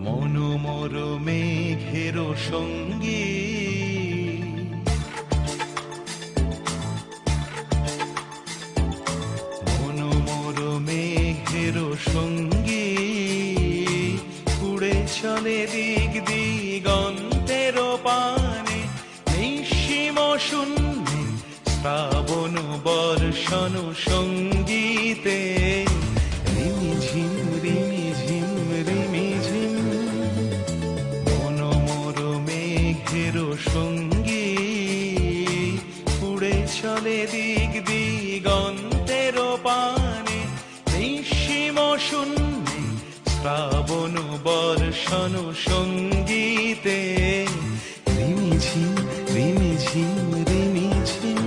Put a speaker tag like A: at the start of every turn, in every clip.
A: মনোমর মেঘের সঙ্গী মনোমর মেঘের সঙ্গী উড়ে চলে দিক দিগন্তের পানে নিঃসীম শূন্যে শ্রাবণ বর্ষণ সঙ্গীতে রিমিঝিম রিমিঝিম রিমিঝিম মনোমর মেঘের সঙ্গী উড়ে চলে দিক দিগন্তের পানে নিঃসীম শূন্যে শ্রাবণ বর্ষণ সঙ্গীতে রিমিঝিম রিমিঝিম রিমিঝিম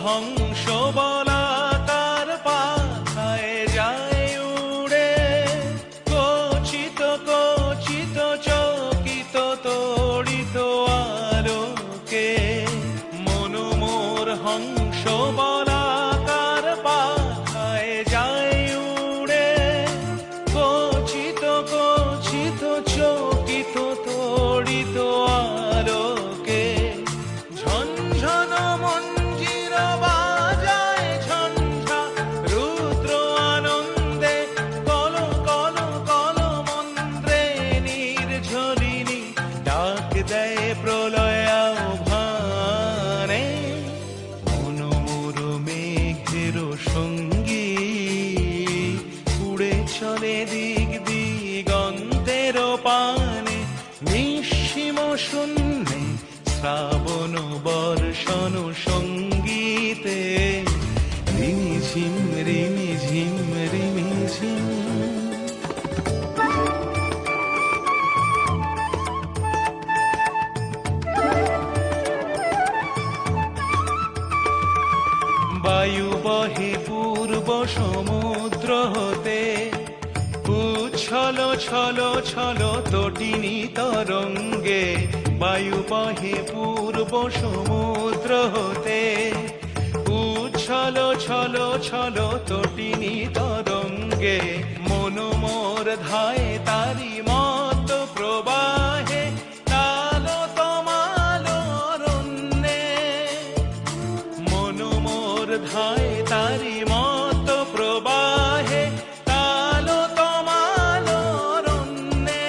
A: হংস বলাকার পাখায় যায় উড়ে কচিত কচিত চকিত তড়িত আলোকে মনোমোর হংস বলাকার পাখায় যায় উড়ে কচিত কচিত চকিত তড়িত আলোকে ঝনঝন প্রলয় ভানে মনোমর মেঘের সঙ্গী উড়ে চলে দিক দিগন্তের পানে নিঃসীম শূন্যে শ্রাবণ বর্ষণ সঙ্গীতে রিমিঝিম রিমিঝিম রিমিঝিম বায়ু বহে পূর্ব সমুদ্র হতে উচ্ছল ছল ছল তটিনী তরঙ্গে বায়ু বহে পূর্ব সমুদ্র হতে উচ্ছল ছল ছল তটিনী তরঙ্গে মনোমর ধায় তারি মত প্রবাহে কালো তমালো অরণ্যে মনোমর ধায় তারি মত প্রবাহে কালো তমালো অরণ্যে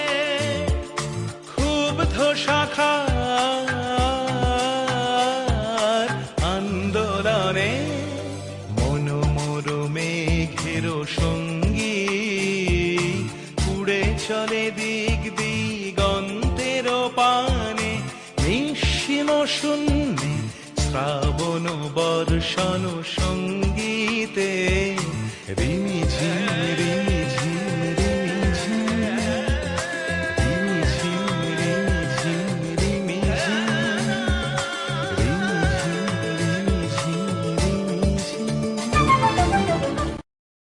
A: ক্ষুব্ধ শাখার আন্দোলনে মনোমর মেঘের সঙ্গী উড়ে চলে দিক দিগন্তের পানে নিঃসীম শূন্যে শ্রাবণ বর্ষণ সঙ্গীতে রিমিঝিম রিমি